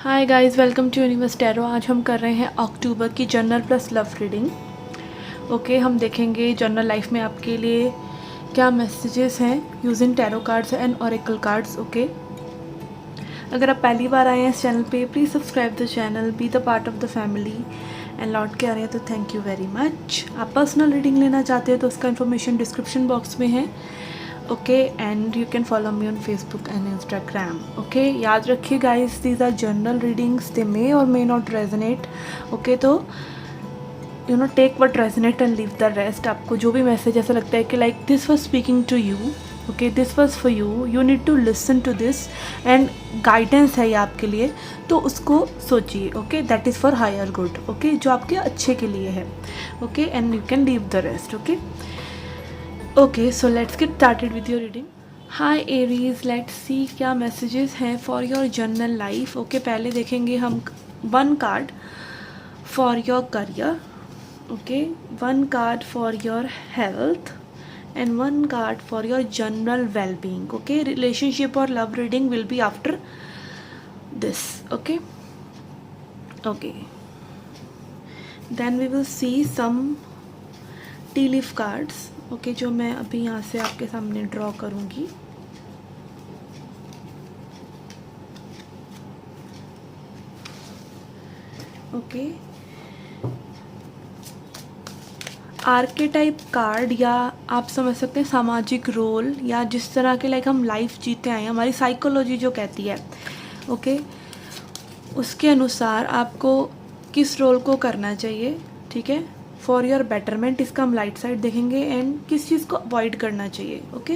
Hi guys, welcome to universe tarot. आज हम कर रहे हैं अक्टूबर की general plus love reading. Okay, हम देखेंगे जर्नल लाइफ में आपके लिए क्या मैसेजेस हैं using tarot cards and oracle cards. Okay, अगर आप पहली बार आए हैं इस चैनल पे, please subscribe the channel, be the part of the family. And लौट के आ रहे हैं तो थैंक यू वेरी मच। आप पर्सनल रीडिंग लेना चाहते हैं तो उसका इन्फॉर्मेशन डिस्क्रिप्शन बॉक्स में है। Okay, and you can follow me on Facebook and Instagram. Okay, याद रखिए guys, these are general readings, they may or may not resonate. Okay, तो you know take what resonate and leave the rest. आपको जो भी message ऐसा लगता है कि like this was speaking to you, okay, this was for you, you need to listen to this and guidance है ये आपके लिए, तो उसको सोचिए। Okay, that is for higher good. Okay, जो आपके अच्छे के लिए है। Okay, and you can leave the rest. Okay, okay, so let's get started with your reading. Hi Aries, let's see क्या मैसेजेस हैं for your general life. Okay, पहले देखेंगे हम one card for your career, okay, one card for your health and one card for your general wellbeing. Okay, relationship और love reading will be after this. Okay, okay, then we will see some tea leaf cards. Okay, जो मैं अभी यहाँ से आपके सामने draw करूँगी। Okay, archetype card, या आप समझ सकते हैं सामाजिक रोल, या जिस तरह के लाइक हम लाइफ जीते आए हैं, हमारी साइकोलॉजी जो कहती है। ओके, उसके अनुसार आपको किस रोल को करना चाहिए, ठीक है, फॉर योर बेटरमेंट। इसका हम लाइट साइड देखेंगे एंड किस चीज़ को अवॉइड करना चाहिए। Okay,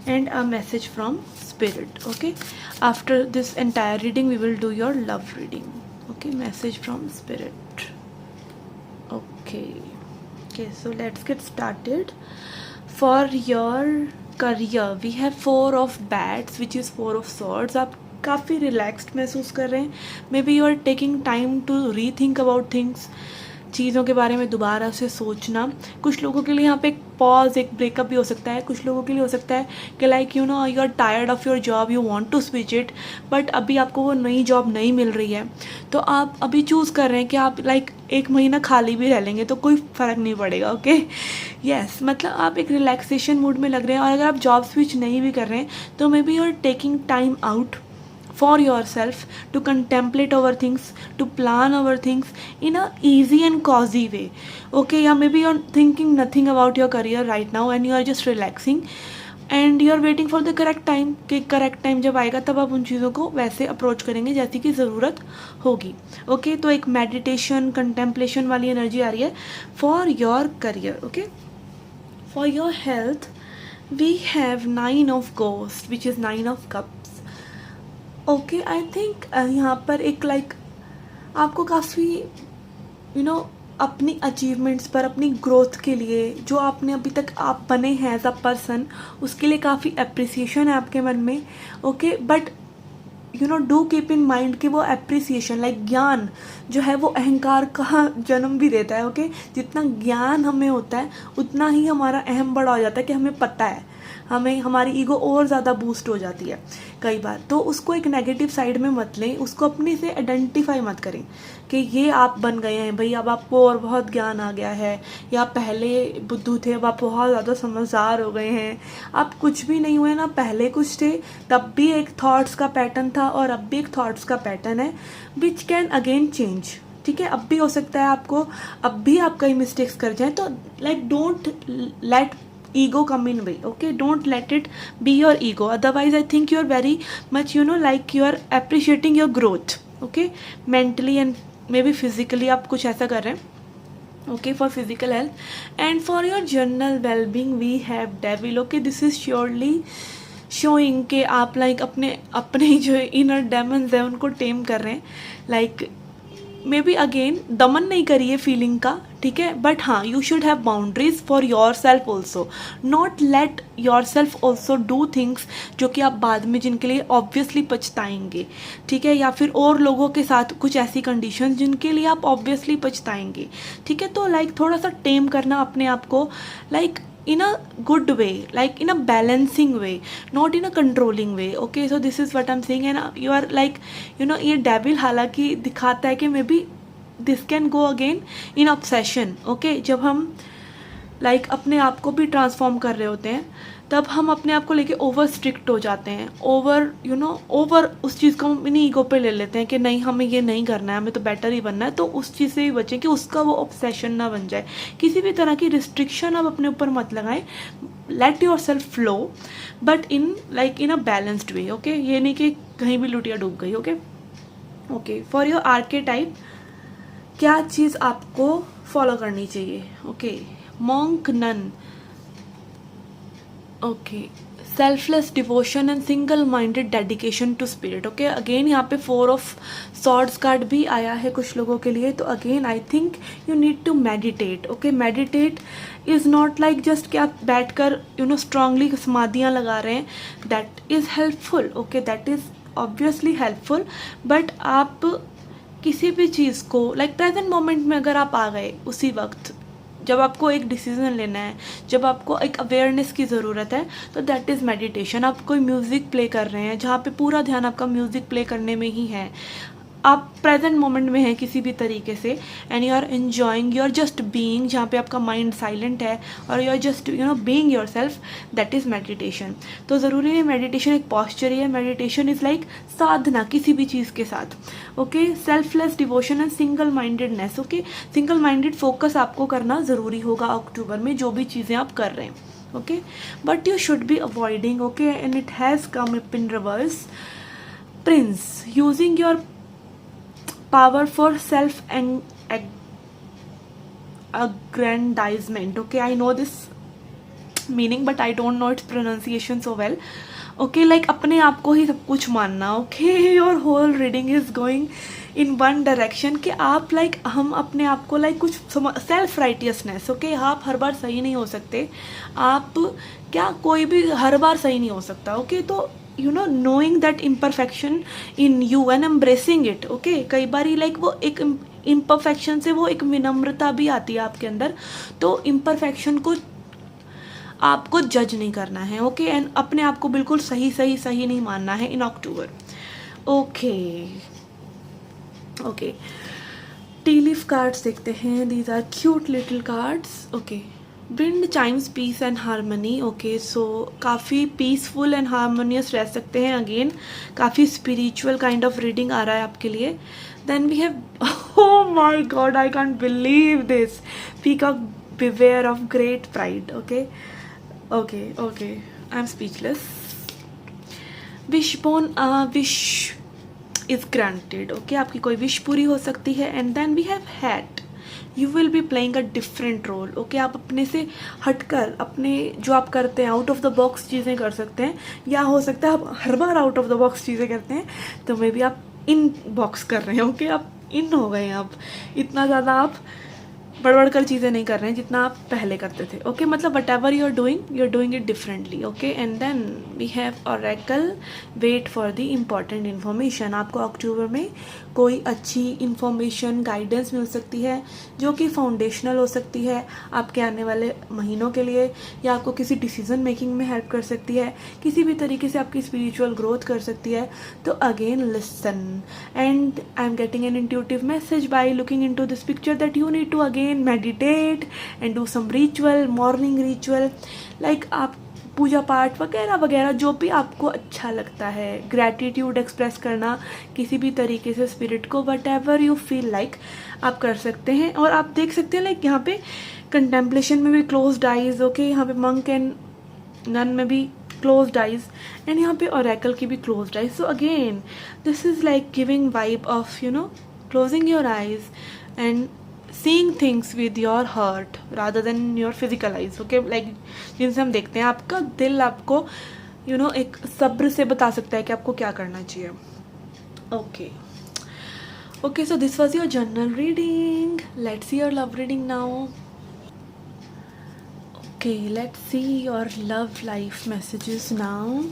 and a message from spirit. Okay, after this entire reading we will do your love reading. Okay, message from spirit. Okay, okay, so let's get started. For your career we have four of bats which is four of swords. आप काफ़ी relaxed महसूस कर रहे हैं। Maybe you are taking time to rethink about things, चीज़ों के बारे में दोबारा से सोचना। कुछ लोगों के लिए यहाँ पे एक पॉज, एक ब्रेकअप भी हो सकता है। कुछ लोगों के लिए हो सकता है कि like you know you are tired of your job, you want to switch it, but अभी आपको वो नई जॉब नहीं मिल रही है, तो आप अभी चूज़ कर रहे हैं कि आप लाइक एक महीना खाली भी रह लेंगे तो कोई फ़र्क नहीं पड़ेगा। ओके, यस, मतलब आप एक रिलैक्सेशन मूड में लग रहे हैं। और अगर आप जॉब स्विच नहीं भी कर रहे हैं तो maybe you are taking time out for yourself to contemplate over things, to plan over things in a easy and cozy way. Okay, yeah, maybe you're thinking nothing about your career right now and you are just relaxing and you are waiting for the correct time कि correct time जब आएगा तब आप उन चीज़ों को वैसे approach करेंगे जैसी कि ज़रूरत होगी। ओके, तो एक मेडिटेशन, कंटेम्पलेशन वाली एनर्जी आ रही है for your career. Okay, for your health we have 9 of ghost which is 9 of cups. Okay, I think यहाँ पर एक लाइक आपको काफ़ी यू नो अपनी अचीवमेंट्स पर, अपनी ग्रोथ के लिए, जो आपने अभी तक आप बने हैं एज अ पर्सन, उसके लिए काफ़ी अप्रिसिएशन है आपके मन में। Okay, but you know do keep in mind कि वो अप्रिसिएशन लाइक ज्ञान जो है वो अहंकार का जन्म भी देता है। ओके, जितना ज्ञान हमें होता है उतना ही हमारा अहम बड़ा हो जाता है कि हमें पता है, हमें हमारी ईगो और ज़्यादा बूस्ट हो जाती है कई बार। तो उसको एक नेगेटिव साइड में मत लें, उसको अपने से आइडेंटिफाई मत करें कि ये आप बन गए हैं भाई, अब आपको और बहुत ज्ञान आ गया है, या पहले बुद्धू थे अब आप बहुत ज़्यादा समझदार हो गए हैं। आप कुछ भी नहीं हुए ना, पहले कुछ थे, तब भी एक थॉट्स का पैटर्न था और अब भी एक थॉट्स का पैटर्न है विच कैन अगेन चेंज। ठीक है, अब भी हो सकता है आपको, अब भी आप कई मिस्टेक्स कर जाएं, तो like don't let ego come in way. Okay, don't let it be your ego, otherwise I think you are very much like you are appreciating your growth. Okay, mentally and maybe physically आप कुछ ऐसा कर रहे हैं। Okay, for physical health and for your general well-being we have devil. Okay, this is surely showing कि आप like अपने जो inner demons है उनको टेम कर रहे हैं। like मे बी अगेन दमन नहीं करिए फीलिंग का, ठीक है, बट हाँ you should have boundaries for your self also. Not let your self also do things जो कि आप बाद में जिनके लिए ऑब्वियसली पछताएंगे, ठीक है, या फिर और लोगों के साथ कुछ ऐसी कंडीशन जिनके लिए आप ऑब्वियसली पछताएंगे। ठीक है, तो लाइक थोड़ा सा टेम करना अपने आप को, like in a good way, like in a balancing way, not in a controlling way. Okay, so this is what I'm saying. And you are like, ये devil हालांकि दिखाता है कि may be this can go again in obsession. Okay, जब हम like अपने आप को भी ट्रांसफॉर्म कर रहे होते हैं, तब हम अपने आप को लेके ओवर स्ट्रिक्ट हो जाते हैं, ओवर ओवर उस चीज़ को हम अपनी ईगो पे ले लेते हैं कि नहीं हमें ये नहीं करना है, हमें तो बेटर ही बनना है. तो उस चीज़ से भी बचें कि उसका वो ऑब्सेशन ना बन जाए. किसी भी तरह की रिस्ट्रिक्शन आप अपने ऊपर मत लगाएं. Let yourself flow, but in a balanced way. Okay, ये नहीं कि कहीं भी लुटिया डूब गई. Okay okay, for your archetype क्या चीज़ आपको फॉलो करनी चाहिए? Okay, monk, nun. Okay, selfless devotion and single minded dedication to spirit. Okay, again यहाँ पे 4 ऑफ सॉर्ड्स कार्ड भी आया है कुछ लोगों के लिए. तो again I think you need to meditate. Okay, meditate is not like just कि आप बैठ कर स्ट्रांगली समाधियाँ लगा रहे हैं. That is helpful. Okay, that is obviously helpful, but आप किसी भी चीज़ को लाइक प्रेजेंट मोमेंट में अगर आप आ गए उसी वक्त जब आपको एक डिसीजन लेना है, जब आपको एक अवेयरनेस की ज़रूरत है, तो दैट इज़ मेडिटेशन. आप कोई म्यूज़िक प्ले कर रहे हैं जहाँ पे पूरा ध्यान आपका म्यूज़िक प्ले करने में ही है, आप प्रेजेंट मोमेंट में हैं किसी भी तरीके से, and you are enjoying, you are just being, जहाँ पे आपका माइंड साइलेंट है और you are just being yourself, that is meditation. तो ज़रूरी नहीं मेडिटेशन एक पॉस्चर ही है. मेडिटेशन इज़ लाइक साधना किसी भी चीज़ के साथ. Okay, selfless devotion and single mindedness. Okay, single minded focus आपको करना ज़रूरी होगा अक्टूबर में जो भी चीज़ें आप कर रहे हैं. Okay, but you should be avoiding. Okay, and it has come up in reverse. Prince, using your power for self aggrandizement. Okay, I know this meaning but I don't know its pronunciation so well. Okay, like अपने आप को ही सब कुछ मानना. Okay, your whole reading is going in one direction कि आप like हम अपने आप को like कुछ सेल्फ राइटियसनेस. ओके, आप हर बार सही नहीं हो सकते. आप क्या कोई भी हर बार सही नहीं हो सकता. ओके, तो knowing that imperfection in you and embracing it. okay, कई बारी like वो एक imperfection से वो एक विनम्रता भी आती है आपके अंदर. तो imperfection को आपको जज नहीं करना है. ओके, एंड अपने आप को बिल्कुल सही सही सही नहीं मानना है in October. Okay okay, tea leaf cards देखते हैं. These are cute little cards. Okay, wind chimes peace and harmony. Okay, so काफ़ी पीसफुल एंड हारमोनियस रह सकते हैं. अगेन काफ़ी स्पिरिचुअल काइंड ऑफ रीडिंग आ रहा है आपके लिए. Then we have, oh my god, I can't believe this. Peacock, beware of great pride. Okay okay okay, I am speechless. Wishbone, wish is granted. Okay, आपकी कोई wish पूरी हो सकती है. And then we have hat, you will be playing a different role. Okay, आप अपने से हटकर अपने जो आप करते हैं आउट ऑफ द बॉक्स चीज़ें कर सकते हैं, या हो सकता है आप हर बार आउट ऑफ द बॉक्स चीज़ें करते हैं, तो मे बी आप इन बॉक्स कर रहे हैं. ओके, आप इन हो गए हैं. आप इतना ज़्यादा आप बड़बड़ कर चीज़ें नहीं कर रहे हैं जितना आप पहले करते थे. ओके, मतलब whatever you are doing it differently. Okay, and then we have oracle, wait for the important information. आपको अक्टूबर में कोई अच्छी इन्फॉर्मेशन, गाइडेंस मिल सकती है जो कि फाउंडेशनल हो सकती है आपके आने वाले महीनों के लिए, या आपको किसी डिसीजन मेकिंग में हेल्प कर सकती है, किसी भी तरीके से आपकी स्पिरिचुअल ग्रोथ कर सकती है. तो again listen, and I am getting an intuitive message by looking into this picture that you need to again meditate and do some ritual, morning ritual, like आप पूजा पाठ वगैरह वगैरह जो भी आपको अच्छा लगता है. ग्रैटिट्यूड एक्सप्रेस करना किसी भी तरीके से स्पिरिट को, what ever you feel like आप कर सकते हैं. और आप देख सकते हैं लाइक यहाँ पे कंटेम्पलेशन में भी क्लोज्ड आइज. ओके, यहाँ पे मंक एंड नन में भी क्लोज्ड आइज, एंड यहाँ पे ओरेकल की भी closed eyes. So again this is like giving vibe of closing your eyes and seeing things with your heart rather than your physical eyes. okay, like जिनसे हम देखते हैं, आपका दिल आपको एक सब्र से बता सकता है कि आपको क्या करना चाहिए. okay okay, so this was your journal reading. Let's see your love reading now. okay, let's see your love life messages now.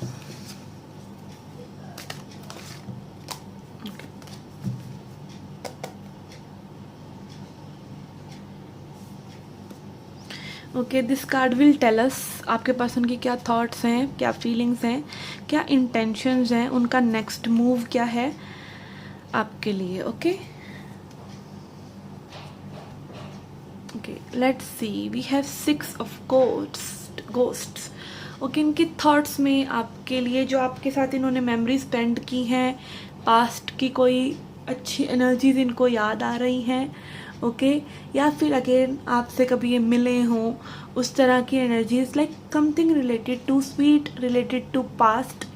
Okay, this card will tell us आपके पर्सन की क्या थॉट्स हैं, क्या फीलिंग्स हैं, क्या intentions हैं, उनका next move क्या है आपके लिए. Okay okay, let's see. We have 6 of ghosts. Okay, इनकी थॉट्स में आपके लिए जो आपके साथ इन्होंने मेमोरी स्पेंड की हैं, पास्ट की कोई अच्छी एनर्जीज इनको याद आ रही हैं. ओके, या फिर अगेन आपसे कभी ये मिले हों, उस तरह की energies, like something related to sweet, related to past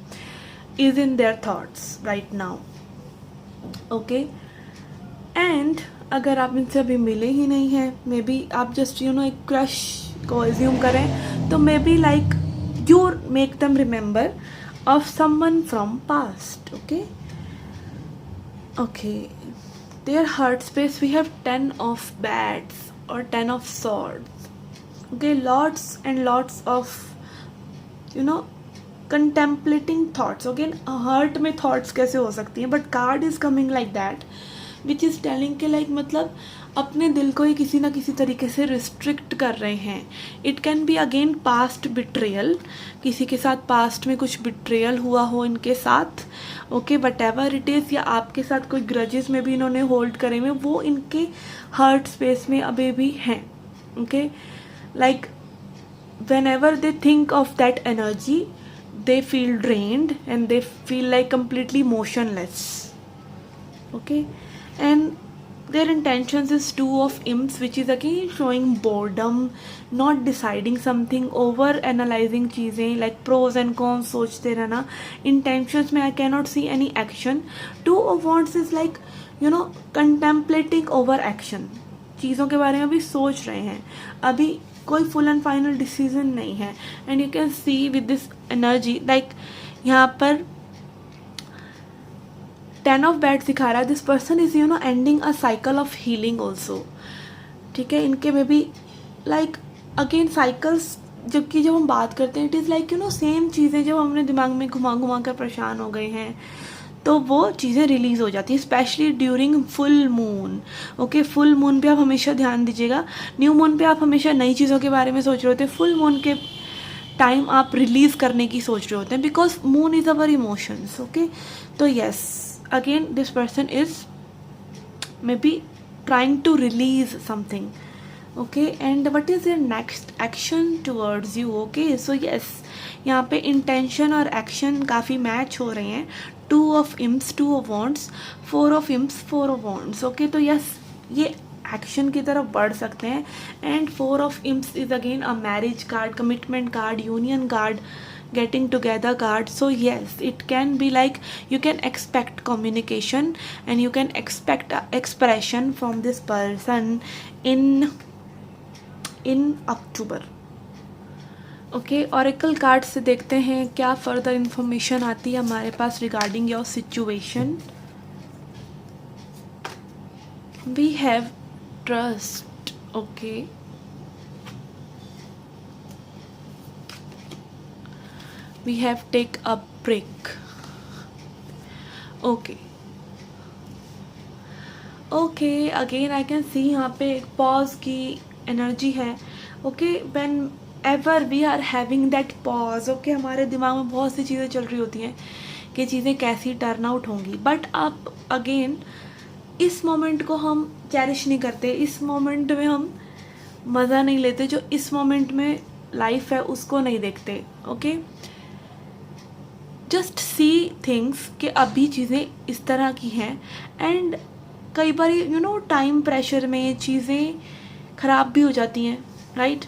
is in their thoughts right now. Okay, and अगर आप इनसे अभी मिले ही नहीं हैं, मे बी आप जस्ट एक क्रश को एज्यूम करें, तो maybe like you make them remember of someone from past. Okay, their heart space, we have 10 of bats or 10 of swords. Okay, lots and lots of contemplating thoughts. Okay, heart में thoughts कैसे हो सकती हैं, but card is coming like that, which is telling के like मतलब अपने दिल को ही किसी ना किसी तरीके से रिस्ट्रिक्ट कर रहे हैं. It can be again past betrayal, किसी के साथ पास्ट में कुछ बिट्रेयल हुआ हो इनके साथ. Okay, what ever it is, या आपके साथ कोई ग्रजेस में भी इन्होंने होल्ड करे हुए, वो इनके हार्ट स्पेस में अभी भी हैं. Okay, like when ever they think of that energy, they feel drained and they feel like completely motionless. Okay, and their intentions is 2 of imps, which is again showing boredom, not deciding something, over analyzing चीज़ें, like pros and cons सोचते रहना. Intentions में I cannot see any action. 2 of wands is like contemplating over action, चीज़ों के बारे में अभी सोच रहे हैं, अभी कोई फुल एंड फाइनल डिसीजन नहीं है. And you can see with this energy, like यहाँ पर 10 ऑफ बैट्स दिखा रहा है. This person is ending a cycle of healing also. ठीक है, इनके में भी लाइक अगेन साइकिल्स, जबकि जब हम बात करते हैं, इट इज़ लाइक सेम चीज़ें जब हमने दिमाग में घुमा घुमा कर परेशान हो गए हैं, तो वो चीज़ें रिलीज़ हो जाती है, specially during full moon. Okay, full moon पे आप हमेशा ध्यान दीजिएगा. न्यू मून पे आप हमेशा नई चीज़ों के बारे में सोच रहे होते हैं, फुल मून के टाइम आप रिलीज़ करने की सोच रहे होते हैं, because moon is our emotions. Okay, तो yes, again this person is may be trying to release something. Okay, and what is your next action towards you. Okay, so yes, यहाँ पे इंटेंशन और एक्शन काफ़ी match हो रहे हैं. 2 of imps, 2 of wands, 4 of imps, 4 of wands. Okay, तो yes, ये action की तरफ बढ़ सकते हैं. And 4 of imps is again a marriage card, commitment card, union card, getting together card. So yes, it can be like you can expect communication and you can expect expression from this person in October. Okay, oracle card से देखते हैं क्या further information आती है हमारे पास regarding your situation. We have trust. Okay, we have take a break. okay again I can see यहाँ पे एक पॉज की एनर्जी है. Okay, whenever we are having that pause, okay, हमारे दिमाग में बहुत सी चीज़ें चल रही होती हैं कि चीज़ें कैसी टर्न आउट होंगी, बट आप अगेन इस मोमेंट को हम चेरिश नहीं करते, इस मोमेंट में हम मज़ा नहीं लेते, जो इस मोमेंट में लाइफ है उसको नहीं देखते. ओके, जस्ट सी थिंग्स कि अभी चीज़ें इस तरह की हैं. एंड कई बार टाइम प्रेशर में चीज़ें ख़राब भी हो जाती हैं, राइट.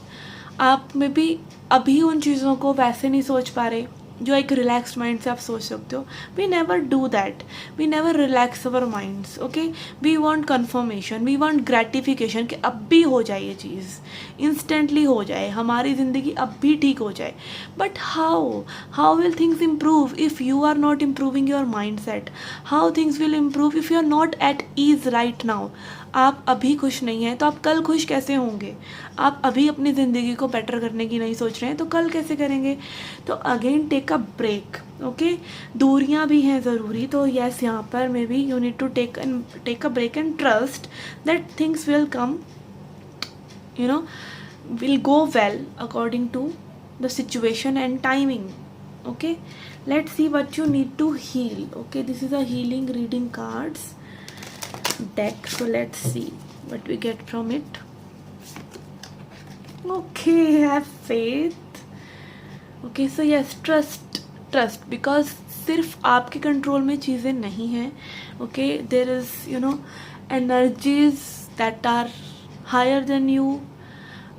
आप में भी अभी उन चीज़ों को वैसे नहीं सोच पा रहे जो एक रिलैक्स्ड माइंड से आप सोच सकते हो. We never do that, we never relax our minds. Okay, we want confirmation, we want gratification कि अब भी हो जाए ये चीज़, इंस्टेंटली हो जाए, हमारी ज़िंदगी अब भी ठीक हो जाए. But how will things improve if you are not improving your mindset? How things will improve if you are not at ease right now? आप अभी खुश नहीं हैं तो आप कल खुश कैसे होंगे? आप अभी अपनी ज़िंदगी को बेटर करने की नहीं सोच रहे हैं तो कल कैसे करेंगे? तो again take a break. Okay, दूरियां भी हैं ज़रूरी, तो यस, यहाँ पर maybe you need to take a break and trust that things will come will go well according to the situation and timing. Okay, let's see what you need to heal. Okay, this is a healing reading cards deck, so let's see what we get from it. Okay, have faith. Okay, so yes, trust because सिर्फ आपके control में चीज़ें नहीं हैं. Okay, there is energies that are higher than you.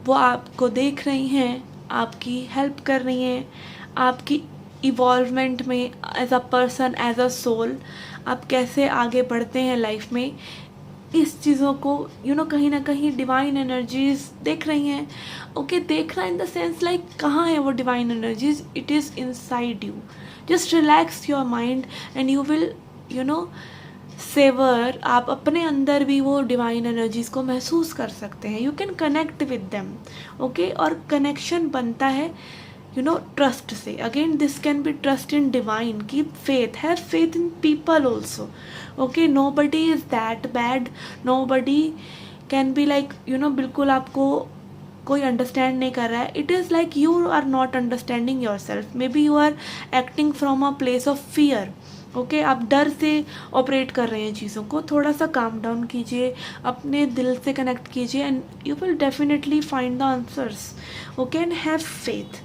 वो आपको देख रही हैं, आपकी हेल्प कर रही हैं, आपकी इवॉल्वमेंट में as a person, as a soul, आप कैसे आगे बढ़ते हैं लाइफ में. इस चीज़ों को कहीं ना कहीं डिवाइन एनर्जीज देख रही हैं. ओके, देखना इन द सेंस लाइक कहाँ है वो divine energies. It is inside you. Just relax your mind and you will savour. आप अपने अंदर भी वो डिवाइन एनर्जीज को महसूस कर सकते हैं. You can connect with them. Okay, और कनेक्शन बनता है ट्रस्ट से. Again this can be trust in divine. Keep faith, have faith in people also. Okay, nobody is that bad. Nobody can be like बिल्कुल आपको कोई understand नहीं कर रहा है. It is like you are not understanding yourself. Maybe you are acting from a place of fear. Okay, आप डर से ऑपरेट कर रहे हैं चीज़ों को. थोड़ा सा काम डाउन कीजिए, अपने दिल से कनेक्ट कीजिए and you will definitely find the answers. Okay, and have faith.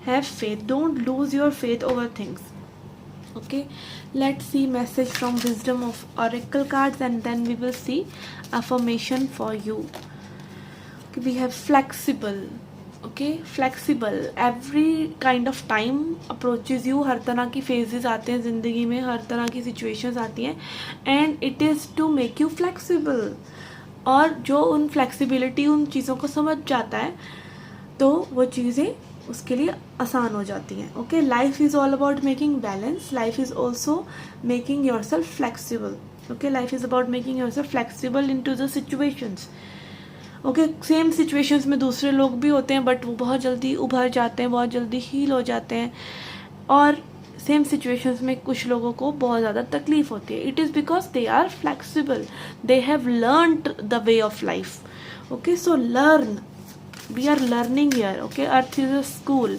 Have faith. Don't lose your faith over things. Okay, let's see message from wisdom of oracle cards and then we will see affirmation for you. Okay, we have flexible. Okay, flexible. Every kind of time approaches you. हर तरह की phases आते हैं ज़िंदगी में, हर तरह की situations आती हैं and it is to make you flexible. और जो उन flexibility उन चीज़ों को समझ जाता है तो वो चीज़ें उसके लिए आसान हो जाती हैं. Okay, life is all about making balance. Life is also making yourself flexible. Okay, life is about making yourself flexible into the situations. Okay, same situations में दूसरे लोग भी होते हैं बट वो बहुत जल्दी उभर जाते हैं, बहुत जल्दी हील हो जाते हैं. और सेम सिचुएशंस में कुछ लोगों को बहुत ज़्यादा तकलीफ होती है. It is because they are flexible. They have learned the way of life. Okay, so learn. We are learning here. Okay, earth is a school.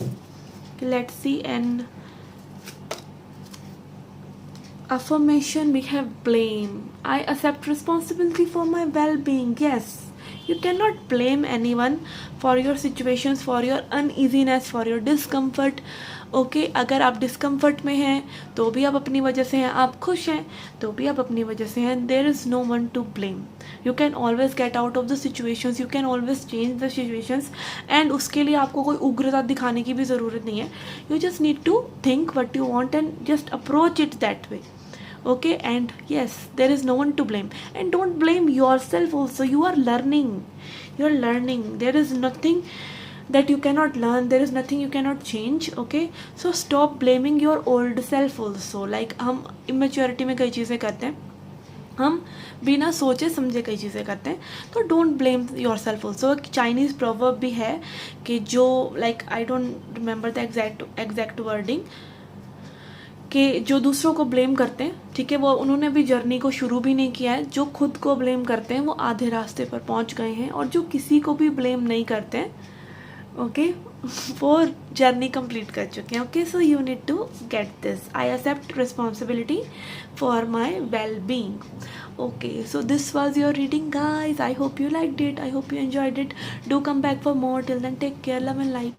Okay, let's see. And affirmation, we have blame. I accept responsibility for my well-being. Yes, you cannot blame anyone for your situations, for your uneasiness, for your discomfort. Okay, अगर आप discomfort में हैं तो भी आप अपनी वजह से हैं, आप खुश हैं तो भी आप अपनी वजह से हैं. There is no one to blame. You can always get out of the situations. You can always change the situations and उसके लिए आपको कोई उग्रता दिखाने की भी ज़रूरत नहीं है. You just need to think what you want and just approach it that way. Okay, and yes, there is no one to blame, and don't blame yourself also. You are learning. There is nothing that you cannot learn. There is nothing you cannot change. Okay, so stop blaming your old self also. Like हम immaturity में कई चीज़ें करते हैं, हम बिना सोचे समझे कई चीज़ें करते हैं, तो don't blame your self also. Chinese proverb भी है कि जो like I don't remember the exact wording, कि जो दूसरों को ब्लेम करते हैं, ठीक है, वो उन्होंने भी जर्नी को शुरू भी नहीं किया है. जो खुद को ब्लेम करते हैं वो आधे रास्ते पर पहुंच गए हैं, और जो किसी को भी ब्लेम नहीं करते हैं, ओके, वो जर्नी कंप्लीट कर चुके हैं. Okay, so you need to get this. I accept responsibility for my wellbeing. Okay, so this was your reading, guys. I hope you liked it. I hope you enjoyed it. Do come back for more. Till then, take care, love and light.